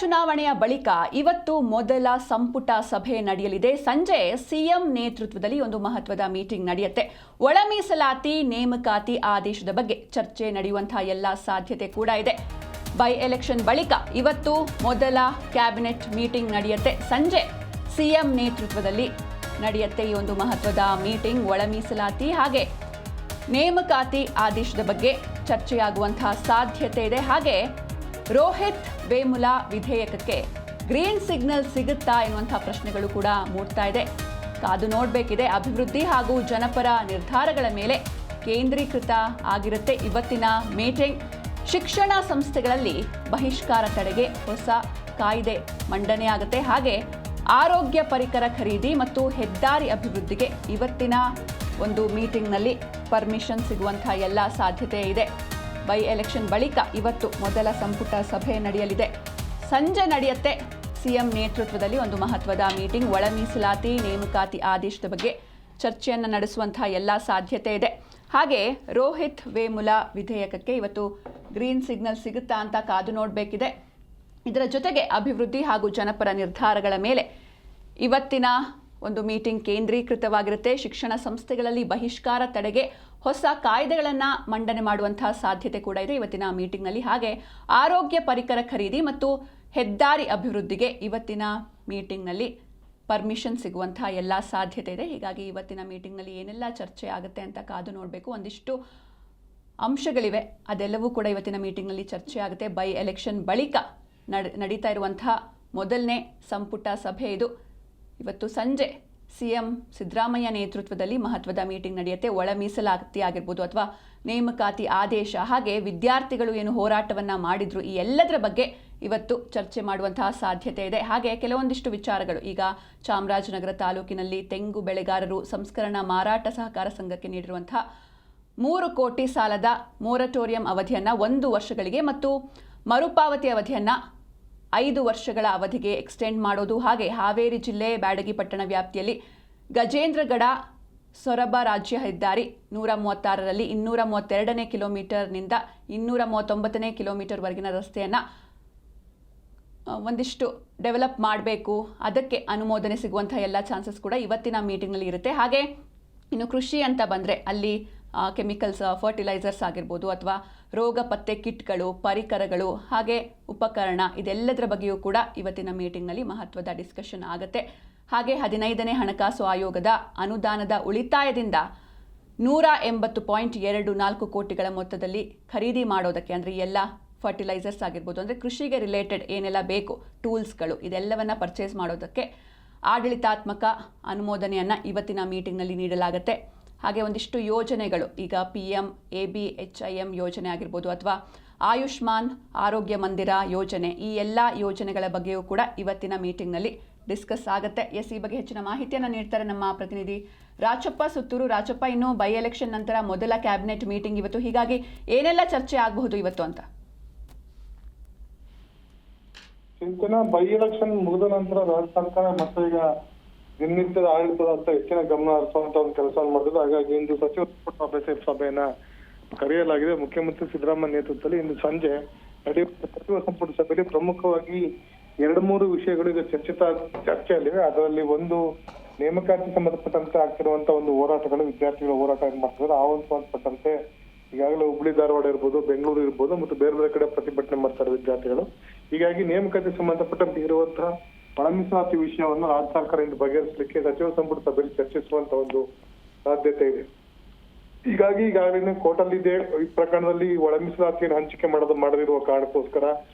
ಚುನಾವಣೆಯ ಬಳಿಕ ಇವತ್ತು ಮೊದಲ ಸಂಪುಟ ಸಭೆ ನಡೆಯಲಿದೆ. ಸಂಜೆ ಸಿಎಂ ನೇತೃತ್ವದಲ್ಲಿ ಒಂದು ಮಹತ್ವದ ಮೀಟಿಂಗ್ ನಡೆಯುತ್ತೆ. ಒಳ ಮೀಸಲಾತಿ ನೇಮಕಾತಿ ಆದೇಶದ ಬಗ್ಗೆ ಚರ್ಚೆ ನಡೆಯುವಂತಹ ಎಲ್ಲ ಸಾಧ್ಯತೆ ಕೂಡ ಇದೆ. ಬೈ ಎಲೆಕ್ಷನ್ ಬಳಿಕ ಇವತ್ತು ಮೊದಲ ಕ್ಯಾಬಿನೆಟ್ ಮೀಟಿಂಗ್ ನಡೆಯುತ್ತೆ. ಸಂಜೆ ಸಿಎಂ ನೇತೃತ್ವದಲ್ಲಿ ನಡೆಯುತ್ತೆ ಈ ಒಂದು ಮಹತ್ವದ ಮೀಟಿಂಗ್. ಒಳ ಮೀಸಲಾತಿ ಹಾಗೆ ನೇಮಕಾತಿ ಆದೇಶದ ಬಗ್ಗೆ ಚರ್ಚೆಯಾಗುವಂತಹ ಸಾಧ್ಯತೆ ಇದೆ. ಹಾಗೆ ರೋಹಿತ್ ವೇಮುಲಾ ವಿಧೇಯಕಕ್ಕೆ ಗ್ರೀನ್ ಸಿಗ್ನಲ್ ಸಿಗುತ್ತಾ ಎನ್ನುವಂತಹ ಪ್ರಶ್ನೆಗಳು ಕೂಡ ಮೂಡ್ತಾ ಇದೆ. ಕಾದು ನೋಡಬೇಕಿದೆ. ಅಭಿವೃದ್ಧಿ ಹಾಗೂ ಜನಪರ ನಿರ್ಧಾರಗಳ ಮೇಲೆ ಕೇಂದ್ರೀಕೃತ ಆಗಿರುತ್ತೆ ಇವತ್ತಿನ ಮೀಟಿಂಗ್. ಶಿಕ್ಷಣ ಸಂಸ್ಥೆಗಳಲ್ಲಿ ಬಹಿಷ್ಕಾರ ತಡೆಗೆ ಹೊಸ ಕಾಯ್ದೆ ಮಂಡನೆ ಆಗುತ್ತೆ. ಹಾಗೆ ಆರೋಗ್ಯ ಪರಿಕರ ಖರೀದಿ ಮತ್ತು ಹೆದ್ದಾರಿ ಅಭಿವೃದ್ಧಿಗೆ ಇವತ್ತಿನ ಒಂದು ಮೀಟಿಂಗ್ನಲ್ಲಿ ಪರ್ಮಿಷನ್ ಸಿಗುವಂತಹ ಎಲ್ಲ ಸಾಧ್ಯತೆ ಇದೆ. ಬೈ ಎಲೆಕ್ಷನ್ ಬಳಿಕ ಇವತ್ತು ಮೊದಲ ಸಂಪುಟ ಸಭೆ ನಡೆಯಲಿದೆ. ಸಂಜೆ ನಡೆಯುತ್ತೆ ಸಿಎಂ ನೇತೃತ್ವದಲ್ಲಿ ಒಂದು ಮಹತ್ವದ ಮೀಟಿಂಗ್. ಒಳ ಮೀಸಲಾತಿ ನೇಮಕಾತಿ ಆದೇಶದ ಬಗ್ಗೆ ಚರ್ಚೆಯನ್ನು ನಡೆಸುವಂತಹ ಎಲ್ಲ ಸಾಧ್ಯತೆ ಇದೆ. ಹಾಗೆ ರೋಹಿತ್ ವೇಮುಲಾ ವಿಧೇಯಕಕ್ಕೆ ಇವತ್ತು ಗ್ರೀನ್ ಸಿಗ್ನಲ್ ಸಿಗುತ್ತಾ ಅಂತ ಕಾದು ನೋಡಬೇಕಿದೆ. ಇದರ ಜೊತೆಗೆ ಅಭಿವೃದ್ಧಿ ಹಾಗೂ ಜನಪರ ನಿರ್ಧಾರಗಳ ಮೇಲೆ ಇವತ್ತಿನ ಒಂದು ಮೀಟಿಂಗ್ ಕೇಂದ್ರೀಕೃತವಾಗಿರುತ್ತೆ. ಶಿಕ್ಷಣ ಸಂಸ್ಥೆಗಳಲ್ಲಿ ಬಹಿಷ್ಕಾರ ತಡೆಗೆ ಹೊಸ ಕಾಯ್ದೆಗಳನ್ನು ಮಂಡನೆ ಮಾಡುವಂತಹ ಸಾಧ್ಯತೆ ಕೂಡ ಇದೆ ಇವತ್ತಿನ ಮೀಟಿಂಗ್ನಲ್ಲಿ. ಹಾಗೆ ಆರೋಗ್ಯ ಪರಿಕರ ಖರೀದಿ ಮತ್ತು ಹೆದ್ದಾರಿ ಅಭಿವೃದ್ಧಿಗೆ ಇವತ್ತಿನ ಮೀಟಿಂಗ್ನಲ್ಲಿ ಪರ್ಮಿಷನ್ ಸಿಗುವಂತಹ ಎಲ್ಲ ಸಾಧ್ಯತೆ ಇದೆ. ಹೀಗಾಗಿ ಇವತ್ತಿನ ಮೀಟಿಂಗ್ನಲ್ಲಿ ಏನೆಲ್ಲ ಚರ್ಚೆ ಆಗುತ್ತೆ ಅಂತ ಕಾದು ನೋಡಬೇಕು. ಒಂದಿಷ್ಟು ಅಂಶಗಳಿವೆ, ಅದೆಲ್ಲವೂ ಕೂಡ ಇವತ್ತಿನ ಮೀಟಿಂಗ್ನಲ್ಲಿ ಚರ್ಚೆ ಆಗುತ್ತೆ. ಬೈ ಎಲೆಕ್ಷನ್ ಬಳಿಕ ನಡೀತಾ ಇರುವಂತಹ ಮೊದಲನೇ ಸಂಪುಟ ಸಭೆ ಇದು. ಇವತ್ತು ಸಂಜೆ ಸಿಎಂ ಸಿದ್ದರಾಮಯ್ಯ ನೇತೃತ್ವದಲ್ಲಿ ಮಹತ್ವದ ಮೀಟಿಂಗ್ ನಡೆಯುತ್ತೆ. ಒಳ ಮೀಸಲಾತಿ ಆಗಿರ್ಬೋದು ಅಥವಾ ನೇಮಕಾತಿ ಆದೇಶ, ಹಾಗೆ ವಿದ್ಯಾರ್ಥಿಗಳು ಏನು ಹೋರಾಟವನ್ನು ಮಾಡಿದ್ರು, ಈ ಎಲ್ಲದರ ಬಗ್ಗೆ ಇವತ್ತು ಚರ್ಚೆ ಮಾಡುವಂತಹ ಸಾಧ್ಯತೆ ಇದೆ. ಹಾಗೆ ಕೆಲವೊಂದಿಷ್ಟು ವಿಚಾರಗಳು, ಈಗ ಚಾಮರಾಜನಗರ ತಾಲೂಕಿನಲ್ಲಿ ತೆಂಗು ಬೆಳೆಗಾರರು ಸಂಸ್ಕರಣಾ ಮಾರಾಟ ಸಹಕಾರ ಸಂಘಕ್ಕೆ ನೀಡಿರುವಂತಹ 3 ಕೋಟಿ ಸಾಲದ ಮೊರಟೋರಿಯಂ ಅವಧಿಯನ್ನು 1 ವರ್ಷಗಳಿಗೆ ಮತ್ತು ಮರುಪಾವತಿ ಅವಧಿಯನ್ನು 5 ವರ್ಷಗಳ ಅವಧಿಗೆ ಎಕ್ಸ್ಟೆಂಡ್ ಮಾಡೋದು. ಹಾಗೆ ಹಾವೇರಿ ಜಿಲ್ಲೆ ಬ್ಯಾಡಗಿ ಪಟ್ಟಣ ವ್ಯಾಪ್ತಿಯಲ್ಲಿ ಗಜೇಂದ್ರಗಡ ಸೊರಬ ರಾಜ್ಯ ಹೆದ್ದಾರಿ 136ರಲ್ಲಿ 232ನೇ ಕಿಲೋಮೀಟರ್ನಿಂದ 239ನೇ ಕಿಲೋಮೀಟರ್ವರೆಗಿನ ರಸ್ತೆಯನ್ನು ಒಂದಿಷ್ಟು ಡೆವಲಪ್ ಮಾಡಬೇಕು, ಅದಕ್ಕೆ ಅನುಮೋದನೆ ಸಿಗುವಂತಹ ಎಲ್ಲ ಚಾನ್ಸಸ್ ಕೂಡ ಇವತ್ತಿನ ಮೀಟಿಂಗ್ನಲ್ಲಿ ಇರುತ್ತೆ. ಹಾಗೆ ಇನ್ನು ಕೃಷಿ ಅಂತ ಬಂದರೆ ಅಲ್ಲಿ ಕೆಮಿಕಲ್ಸ್, ಫರ್ಟಿಲೈಸರ್ಸ್ ಆಗಿರ್ಬೋದು ಅಥವಾ ರೋಗ ಪತ್ತೆ ಕಿಟ್ಗಳು, ಪರಿಕರಗಳು, ಹಾಗೆ ಉಪಕರಣ, ಇದೆಲ್ಲದರ ಬಗ್ಗೆಯೂ ಕೂಡ ಇವತ್ತಿನ ಮೀಟಿಂಗ್ನಲ್ಲಿ ಮಹತ್ವದ ಡಿಸ್ಕಷನ್ ಆಗುತ್ತೆ. ಹಾಗೆ 15ನೇ ಹಣಕಾಸು ಆಯೋಗದ ಅನುದಾನದ ಉಳಿತಾಯದಿಂದ 180.24 ಕೋಟಿಗಳ ಮೊತ್ತದಲ್ಲಿ ಖರೀದಿ ಮಾಡೋದಕ್ಕೆ, ಅಂದರೆ ಎಲ್ಲ ಫರ್ಟಿಲೈಸರ್ಸ್ ಆಗಿರ್ಬೋದು, ಅಂದರೆ ಕೃಷಿಗೆ ರಿಲೇಟೆಡ್ ಏನೆಲ್ಲ ಬೇಕು ಟೂಲ್ಸ್ಗಳು, ಇದೆಲ್ಲವನ್ನು ಪರ್ಚೇಸ್ ಮಾಡೋದಕ್ಕೆ ಆಡಳಿತಾತ್ಮಕ ಅನುಮೋದನೆಯನ್ನು ಇವತ್ತಿನ ಮೀಟಿಂಗ್ನಲ್ಲಿ ನೀಡಲಾಗುತ್ತೆ. ಹಾಗೆ ಒಂದಿಷ್ಟು ಯೋಜನೆಗಳು, ಈಗ PMABHIM ಯೋಜನೆ ಆಗಿರ್ಬೋದು ಅಥವಾ ಆಯುಷ್ಮಾನ್ ಆರೋಗ್ಯ ಮಂದಿರ ಯೋಜನೆ, ಈ ಎಲ್ಲ ಯೋಜನೆಗಳ ಬಗ್ಗೆಯೂ ಕೂಡ ಇವತ್ತಿನ ಮೀಟಿಂಗ್ನಲ್ಲಿ ಡಿಸ್ಕಸ್ ಆಗುತ್ತೆ. ಈ ಬಗ್ಗೆ ಹೆಚ್ಚಿನ ಮಾಹಿತಿಯನ್ನು ನೀಡ್ತಾರೆ ನಮ್ಮ ಪ್ರತಿನಿಧಿ ರಾಚಪ್ಪ ಸುತ್ತೂರು. ರಾಚಪ್ಪ, ಇನ್ನು ಬೈ ಎಲೆಕ್ಷನ್ ನಂತರ ಮೊದಲ ಕ್ಯಾಬಿನೆಟ್ ಮೀಟಿಂಗ್ ಇವತ್ತು, ಹೀಗಾಗಿ ಏನೆಲ್ಲ ಚರ್ಚೆ ಆಗಬಹುದು ಇವತ್ತು ಅಂತ? ಚಿಂತನ, ಬೈ ಎಲೆಕ್ಷನ್ ಮುಗಿದ ನಂತರ ರಾಜ್ಯ ಸರ್ಕಾರ ಮತ್ತೆ ಈಗ ದಿನನಿತ್ಯದ ಆಡಳಿತದ ಹೆಚ್ಚಿನ ಗಮನ ಹರಿಸುವಂತ ಒಂದು ಕೆಲಸವನ್ನು ಮಾಡಿದ್ರು. ಹಾಗಾಗಿ ಇಂದು ಸಚಿವ ಸಂಪುಟ ಸಭೆಯನ್ನ ಕರೆಯಲಾಗಿದೆ. ಮುಖ್ಯಮಂತ್ರಿ ಸಿದ್ದರಾಮಯ್ಯ ನೇತೃತ್ವದಲ್ಲಿ ಇಂದು ಸಂಜೆ ನಡೆಯುವ ಸಚಿವ ಸಂಪುಟ ಸಭೆಯಲ್ಲಿ ಪ್ರಮುಖವಾಗಿ 2-3 ವಿಷಯಗಳು ಈಗ ಚರ್ಚೆಯಲ್ಲಿವೆ. ಅದರಲ್ಲಿ ಒಂದು ನೇಮಕಾತಿ ಸಂಬಂಧಪಟ್ಟಂತೆ ಆಗ್ತಿರುವಂತ ಒಂದು ಹೋರಾಟಗಳು, ವಿದ್ಯಾರ್ಥಿಗಳ ಹೋರಾಟ ಏನ್ ಮಾಡ್ತಿದ್ದಾರೆ ಆ ಒಂದು ಸಂಬಂಧಪಟ್ಟಂತೆ ಈಗಾಗಲೇ ಹುಬ್ಳಿ ಧಾರವಾಡ ಇರ್ಬೋದು, ಬೆಂಗಳೂರು ಇರ್ಬೋದು ಮತ್ತು ಬೇರೆ ಬೇರೆ ಕಡೆ ಪ್ರತಿಭಟನೆ ಮಾಡ್ತಾರೆ ವಿದ್ಯಾರ್ಥಿಗಳು. ಹೀಗಾಗಿ ನೇಮಕಾತಿ ಸಂಬಂಧಪಟ್ಟಂತೆ ಇರುವಂತಹ ಒಳ ಮೀಸಲಾತಿ ವಿಷಯವನ್ನು ರಾಜ್ಯ ಸರ್ಕಾರ ಇಂದು ಬಗೆಹರಿಸಲಿಕ್ಕೆ ಸಚಿವ ಸಂಪುಟ ಸಭೆಯಲ್ಲಿ ಚರ್ಚಿಸುವಂತ ಒಂದು ಸಾಧ್ಯತೆ ಇದೆ. ಹೀಗಾಗಿ ಈಗಾಗಲೇ ಕೋರ್ಟಲ್ಲಿದೆ ಈ ಪ್ರಕರಣದಲ್ಲಿ ಒಳ ಮೀಸಲಾತಿಯನ್ನು ಹಂಚಿಕೆ ಮಾಡದಿರುವ ಕಾರಣಕ್ಕೋಸ್ಕರ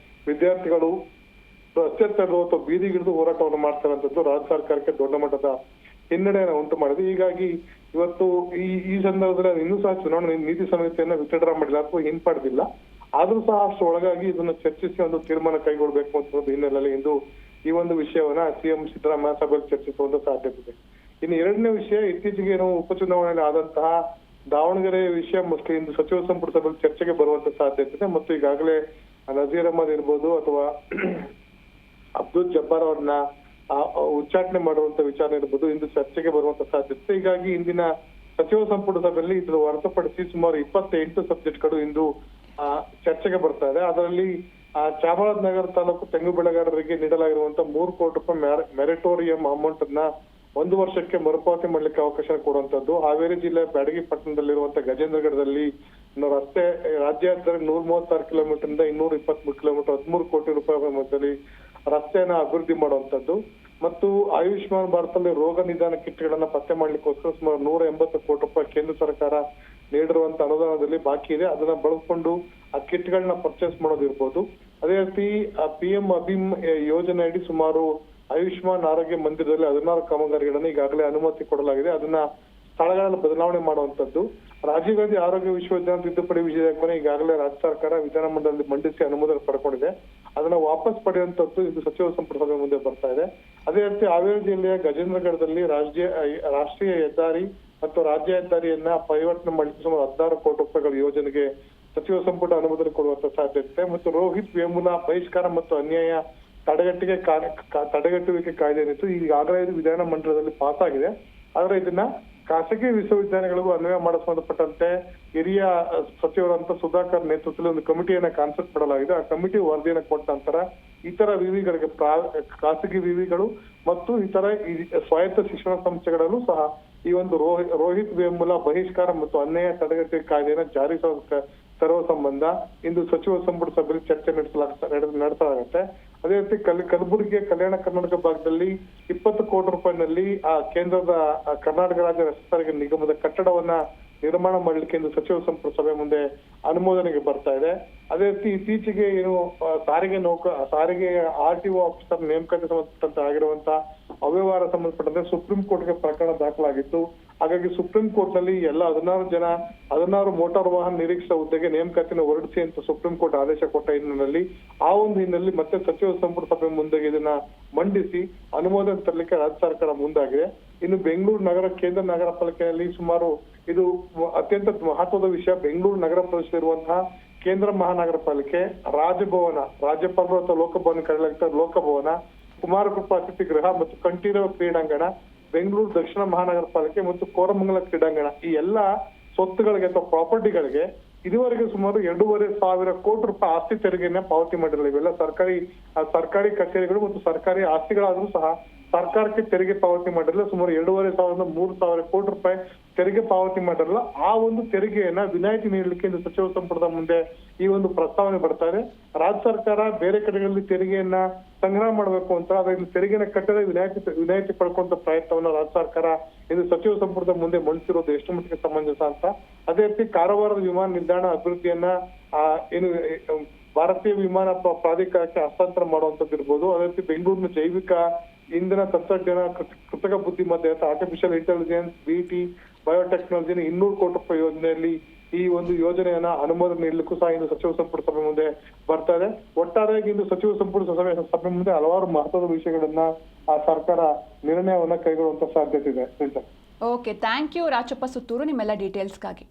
ವಿದ್ಯಾರ್ಥಿಗಳು ರಸ್ತೆ ತಡೆದು ಅಥವಾ ಬೀದಿಗಿಳಿದು ಹೋರಾಟವನ್ನು ಮಾಡ್ತಾರಂತದ್ದು ರಾಜ್ಯ ಸರ್ಕಾರಕ್ಕೆ ದೊಡ್ಡ ಮಟ್ಟದ ಹಿನ್ನಡೆಯನ್ನು ಉಂಟು ಮಾಡಿದೆ. ಹೀಗಾಗಿ ಇವತ್ತು ಈ ಸಂದರ್ಭದಲ್ಲಿ ಇನ್ನೂ ಸಹ ಚುನಾವಣಾ ನೀತಿ ಸಂಹಿತೆಯನ್ನ ವಿತ್ಡ್ರಾ ಮಾಡಿಲ್ಲ ಅಥವಾ ಹಿಂಪಡೆದಿಲ್ಲ. ಆದ್ರೂ ಸಹ ಅಷ್ಟು ಒಳಗಾಗಿ ಇದನ್ನ ಚರ್ಚಿಸಿ ಒಂದು ತೀರ್ಮಾನ ಕೈಗೊಳ್ಳಬೇಕು ಅಂತ ಹಿನ್ನೆಲೆಯಲ್ಲಿ ಇಂದು ಈ ಒಂದು ವಿಷಯವನ್ನ ಸಿಎಂ ಸಿದ್ದರಾಮಯ್ಯ ಸಭೆಯಲ್ಲಿ ಚರ್ಚಿಸುವಂತ ಸಾಧ್ಯತೆ ಇದೆ. ಇನ್ನು 2ನೇ ವಿಷಯ, ಇತ್ತೀಚೆಗೆ ಉಪಚುನಾವಣೆಯಲ್ಲಿ ಆದಂತಹ ದಾವಣಗೆರೆ ವಿಷಯ ಮೋಸ್ಟ್ಲಿ ಇಂದು ಸಚಿವ ಸಂಪುಟ ಸಭೆಯಲ್ಲಿ ಚರ್ಚೆಗೆ ಬರುವಂತ ಸಾಧ್ಯತೆ ಇದೆ. ಮತ್ತು ಈಗಾಗಲೇ ನಜೀರ್ ಅಹಮದ್ ಇರ್ಬೋದು ಅಥವಾ ಅಬ್ದುಲ್ ಜಬ್ಬಾರ್ ಅವ್ರನ್ನ ಉಚ್ಚಾಟನೆ ಮಾಡುವಂತ ವಿಚಾರ ಇರ್ಬೋದು ಇಂದು ಚರ್ಚೆಗೆ ಬರುವಂತ ಸಾಧ್ಯತೆ. ಹೀಗಾಗಿ ಇಂದಿನ ಸಚಿವ ಸಂಪುಟ ಸಭೆಯಲ್ಲಿ ಇದನ್ನು ಹೊರತುಪಡಿಸಿ ಸುಮಾರು 28 ಸಬ್ಜೆಕ್ಟ್ಗಳು ಇಂದು ಚರ್ಚೆಗೆ ಬರ್ತಾ ಇದೆ. ಅದರಲ್ಲಿ ಚಾಮರಾಜನಗರ ತಾಲೂಕು ತೆಂಗು ಬೆಳೆಗಾರರಿಗೆ ನೀಡಲಾಗಿರುವಂತಹ 3 ಕೋಟಿ ರೂಪಾಯಿ ಮೆರಿಟೋರಿಯಂ ಅಮೌಂಟ್ ಅನ್ನ 1 ವರ್ಷಕ್ಕೆ ಮರುಪಾವತಿ ಮಾಡ್ಲಿಕ್ಕೆ ಅವಕಾಶ ಕೊಡುವಂತದ್ದು. ಹಾವೇರಿ ಜಿಲ್ಲೆ ಬ್ಯಾಡಗಿ ಪಟ್ಟಣದಲ್ಲಿರುವಂತಹ ಗಜೇಂದ್ರಗಢದಲ್ಲಿ ರಸ್ತೆ ರಾಜ್ಯ ಹೆದ್ದಾರಿ 136 ಕಿಲೋಮೀಟರ್ ಇಂದ 223 ಕಿಲೋಮೀಟರ್ 13 ಕೋಟಿ ರೂಪಾಯಿ ಮೊತ್ತದಲ್ಲಿ ರಸ್ತೆಯನ್ನ ಅಭಿವೃದ್ಧಿ ಮಾಡುವಂತದ್ದು. ಮತ್ತು ಆಯುಷ್ಮಾನ್ ಭಾರತದಲ್ಲಿ ರೋಗ ನಿದಾನ ಕಿಟ್ಗಳನ್ನ ಪತ್ತೆ ಮಾಡ್ಲಿಕ್ಕೋಸ್ಕರ ಸುಮಾರು 180 ಕೋಟಿ ರೂಪಾಯಿ ಕೇಂದ್ರ ಸರ್ಕಾರ ನೀಡಿರುವಂತ ಅನುದಾನದಲ್ಲಿ ಬಾಕಿ ಇದೆ. ಅದನ್ನ ಬಳಸ್ಕೊಂಡು ಆ ಕಿಟ್ಗಳನ್ನ ಪರ್ಚೇಸ್ ಮಾಡೋದಿರ್ಬೋದು. ಅದೇ ರೀತಿ PM ಅಭಿಮ್ ಯೋಜನೆ ಅಡಿ ಸುಮಾರು ಆಯುಷ್ಮಾನ್ ಆರೋಗ್ಯ ಮಂದಿರದಲ್ಲಿ 16 ಕಾಮಗಾರಿಗಳನ್ನ ಈಗಾಗಲೇ ಅನುಮತಿ ಕೊಡಲಾಗಿದೆ. ಅದನ್ನ ಸ್ಥಳಗಳಲ್ಲಿ ಬದಲಾವಣೆ ಮಾಡುವಂತದ್ದು. ರಾಜೀವ್ ಗಾಂಧಿ ಆರೋಗ್ಯ ವಿಶ್ವವಿದ್ಯಾಲಯ ತಿದ್ದುಪಡಿ ವಿಧೇಯಕವನ್ನು ಈಗಾಗಲೇ ರಾಜ್ಯ ಸರ್ಕಾರ ವಿಧಾನಮಂಡಲದಲ್ಲಿ ಮಂಡಿಸಿ ಅನುಮೋದನೆ ಪಡ್ಕೊಂಡಿದೆ. ಅದನ್ನ ವಾಪಸ್ ಪಡೆಯುವಂತದ್ದು ಇದು ಸಚಿವ ಸಂಪುಟ ಸಭೆ ಮುಂದೆ ಬರ್ತಾ ಇದೆ. ಅದೇ ರೀತಿ ಹಾವೇರಿ ಜಿಲ್ಲೆಯ ಗಜೇಂದ್ರಗಢದಲ್ಲಿ ರಾಷ್ಟ್ರೀಯ ಹೆದ್ದಾರಿ ಮತ್ತು ರಾಜ್ಯ ಹೆದ್ದಾರಿಯನ್ನ ಪರಿವರ್ತನೆ ಮಾಡಲಿಕ್ಕೆ ಸುಮಾರು 16 ಕೋಟಿ ರೂಪಾಯಿಗಳ ಯೋಜನೆಗೆ ಸಚಿವ ಸಂಪುಟ ಅನುಮೋದನೆ ಕೊಡುವಂತ ಸಾಧ್ಯತೆ. ಮತ್ತು ರೋಹಿತ್ ವೇಮುಲಾ ಬಹಿಷ್ಕಾರ ಮತ್ತು ಅನ್ಯಾಯ ತಡೆಗಟ್ಟುವಿಕೆ ಕಾಯ್ದೆ ಏನಿತ್ತು ಈಗಾಗಲೇ ಇದು ವಿಧಾನ ಮಂಡಲದಲ್ಲಿ ಪಾಸ್ ಆಗಿದೆ. ಆದ್ರೆ ಇದನ್ನ ಖಾಸಗಿ ವಿಶ್ವವಿದ್ಯಾಲಯಗಳಿಗೂ ಅನ್ವಯ ಮಾಡಲು ಸಂಬಂಧಪಟ್ಟಂತೆ ಹಿರಿಯ ಸಚಿವರಂತ ಸುಧಾಕರ್ ನೇತೃತ್ವದಲ್ಲಿ ಒಂದು ಕಮಿಟಿಯನ್ನ ಕಾನ್ಸೆಪ್ಟ್ ಮಾಡಲಾಗಿದೆ. ಆ ಕಮಿಟಿ ವರದಿಯನ್ನು ಕೊಟ್ಟ ನಂತರ ಇತರ ವಿವಿಗಳಿಗೆ ಖಾಸಗಿ ವಿವಿಗಳು ಮತ್ತು ಇತರ ಸ್ವಾಯತ್ತ ಶಿಕ್ಷಣ ಸಂಸ್ಥೆಗಳಲ್ಲೂ ಸಹ ಈ ಒಂದು ರೋಹಿತ್ ವೇಮುಲಾ ಬಹಿಷ್ಕಾರ ಮತ್ತು ಅನ್ಯಾಯ ತಡೆಗಟ್ಟುವಿಕೆ ಕಾಯ್ದೆಯನ್ನು ಜಾರಿ ತರುವ ಸಂಬಂಧ ಇಂದು ಸಚಿವ ಸಂಪುಟ ಸಭೆಯಲ್ಲಿ ಚರ್ಚೆ ನಡೆಸಲಾಗುತ್ತೆ. ಅದೇ ರೀತಿ ಕಲಬುರಗಿಯ ಕಲ್ಯಾಣ ಕರ್ನಾಟಕ ಭಾಗದಲ್ಲಿ 20 ಕೋಟಿ ರೂಪಾಯಿನಲ್ಲಿ ಆ ಕೇಂದ್ರದ ಕರ್ನಾಟಕ ರಾಜ್ಯ ರಸ್ತೆ ಸಾರಿಗೆ ನಿಗಮದ ಕಟ್ಟಡವನ್ನ ನಿರ್ಮಾಣ ಮಾಡ್ಲಿಕ್ಕೆ ಇಂದು ಸಚಿವ ಸಂಪುಟ ಸಭೆ ಮುಂದೆ ಅನುಮೋದನೆಗೆ ಬರ್ತಾ ಇದೆ. ಅದೇ ರೀತಿ ಇತ್ತೀಚೆಗೆ ಏನು ಸಾರಿಗೆ RTO ಆಫೀಸರ್ ನೇಮಕಾತಿ ಸಂಬಂಧಪಟ್ಟಂತೆ ಆಗಿರುವಂತಹ ಅವ್ಯವಹಾರ ಸಂಬಂಧಪಟ್ಟಂತೆ ಸುಪ್ರೀಂ ಕೋರ್ಟ್ಗೆ ಪ್ರಕರಣ ದಾಖಲಾಗಿತ್ತು. ಹಾಗಾಗಿ ಸುಪ್ರೀಂ ಕೋರ್ಟ್ ನಲ್ಲಿ ಎಲ್ಲ 16 ಮೋಟಾರ್ ವಾಹನ ನಿರೀಕ್ಷಕ ಹುದ್ದೆಗೆ ನೇಮಕಾತಿನ ಹೊರಡಿಸಿ ಅಂತ ಸುಪ್ರೀಂ ಕೋರ್ಟ್ ಆದೇಶ ಕೊಟ್ಟ ಹಿನ್ನೆಲೆಯಲ್ಲಿ ಹಿನ್ನೆಲೆಯಲ್ಲಿ ಮತ್ತೆ ಸಚಿವ ಸಂಪುಟ ಸಭೆ ಮುಂದೆ ಇದನ್ನ ಮಂಡಿಸಿ ಅನುಮೋದನೆ ತರಲಿಕ್ಕೆ ರಾಜ್ಯ ಸರ್ಕಾರ ಮುಂದಾಗಿದೆ. ಇನ್ನು ಬೆಂಗಳೂರು ನಗರ ಕೇಂದ್ರ ನಗರ ಪಾಲಿಕೆಯಲ್ಲಿ ಸುಮಾರು ಇದು ಅತ್ಯಂತ ಮಹತ್ವದ ವಿಷಯ. ಬೆಂಗಳೂರು ನಗರ ಪ್ರದೇಶದಲ್ಲಿರುವಂತಹ ಕೇಂದ್ರ ಮಹಾನಗರ ಪಾಲಿಕೆ ರಾಜಭವನ, ರಾಜ್ಯಪಾಲರು ಅಥವಾ ಲೋಕಭವನ ಕರೆಯಲಾಗುತ್ತದೆ ಲೋಕಭವನ, ಕುಮಾರಕೃಪಾ ಅತಿಥಿ ಗೃಹ ಮತ್ತು ಕಂಠೀರವ ಕ್ರೀಡಾಂಗಣ, ಬೆಂಗಳೂರು ದಕ್ಷಿಣ ಮಹಾನಗರ ಪಾಲಿಕೆ ಮತ್ತು ಕೋರಮಂಗಲ ಕ್ರೀಡಾಂಗಣ ಈ ಎಲ್ಲಾ ಸ್ವತ್ತುಗಳಿಗೆ ಅಥವಾ ಪ್ರಾಪರ್ಟಿಗಳಿಗೆ ಇದುವರೆಗೆ ಸುಮಾರು 2,500 ಕೋಟಿ ರೂಪಾಯಿ ಆಸ್ತಿ ತೆರಿಗೆಯನ್ನ ಪಾವತಿ ಮಾಡಿರಲಿಲ್ಲ. ಇವೆಲ್ಲ ಸರ್ಕಾರಿ ಕಚೇರಿಗಳು ಮತ್ತು ಸರ್ಕಾರಿ ಆಸ್ತಿಗಳಾದ್ರೂ ಸಹ ಸರ್ಕಾರಕ್ಕೆ ತೆರಿಗೆ ಪಾವತಿ ಮಾಡಿರಲಿಲ್ಲ. ಸುಮಾರು 2,500-3,000 ಕೋಟಿ ರೂಪಾಯಿ ತೆರಿಗೆ ಪಾವತಿ ಮಾಡಿರಲಿಲ್ಲ. ಆ ಒಂದು ತೆರಿಗೆಯನ್ನ ವಿನಾಯಿತಿ ನೀಡಲಿಕ್ಕೆ ಇಂದು ಸಚಿವ ಸಂಪುಟದ ಮುಂದೆ ಈ ಒಂದು ಪ್ರಸ್ತಾವನೆ ಬರ್ತಾ ಇದೆ. ರಾಜ್ಯ ಸರ್ಕಾರ ಬೇರೆ ಕಡೆಗಳಲ್ಲಿ ತೆರಿಗೆಯನ್ನ ಸಂಗ್ರಹ ಮಾಡಬೇಕು ಅಂತ ಅದರಲ್ಲಿ ತೆರಿಗೆನ ಕಟ್ಟದೆ ವಿನಾಯಿತಿ ಪಡ್ಕೊಂತ ಪ್ರಯತ್ನವನ್ನ ರಾಜ್ಯ ಸರ್ಕಾರ ಇಂದು ಸಚಿವ ಸಂಪುಟದ ಮುಂದೆ ಮಂಡಿಸಿರೋದು ಎಷ್ಟು ಮಟ್ಟಿಗೆ ಸಮಂಜಸ ಅಂತ. ಅದೇ ರೀತಿ ಕಾರವಾರದ ವಿಮಾನ ನಿಲ್ದಾಣ ಅಭಿವೃದ್ಧಿಯನ್ನ ಏನು ಭಾರತೀಯ ವಿಮಾನ ಪ್ರಾಧಿಕಾರಕ್ಕೆ ಹಸ್ತಾಂತರ ಮಾಡುವಂತದ್ದು ಇರ್ಬೋದು. ಅದೇ ರೀತಿ ಬೆಂಗಳೂರಿನ ಜೈವಿಕ ಇಂಧನ ತಂತ್ರಜ್ಞಾನ, ಕೃತಕ ಬುದ್ಧಿಮತ್ತೆ, ಆರ್ಟಿಫಿಷಿಯಲ್ ಇಂಟೆಲಿಜೆನ್ಸ್, BT ಬಯೋಟೆಕ್ನಾಲಜಿನ 200 ಕೋಟಿ ರೂಪಾಯಿ ಯೋಜನೆಯಲ್ಲಿ ಈ ಒಂದು ಯೋಜನೆಯನ್ನ ಅನುಮೋದನೆ ನೀಡಲಿಕ್ಕೂ ಸಹ ಇಂದು ಸಚಿವ ಸಂಪುಟ ಸಭೆ ಮುಂದೆ ಬರ್ತಾ ಇದೆ. ಒಟ್ಟಾರೆಯಾಗಿ ಇಂದು ಸಚಿವ ಸಂಪುಟ ಸಭೆ ಮುಂದೆ ಹಲವಾರು ಮಹತ್ವದ ವಿಷಯಗಳನ್ನ ಆ ಸರ್ಕಾರ ನಿರ್ಣಯವನ್ನ ಕೈಗೊಳ್ಳುವಂತ ಸಾಧ್ಯತೆ ಇದೆ. Okay, thank you Rachappa Suttur ನಿಮ್ಮೆಲ್ಲ ಡೀಟೇಲ್ಸ್ಗಾಗಿ.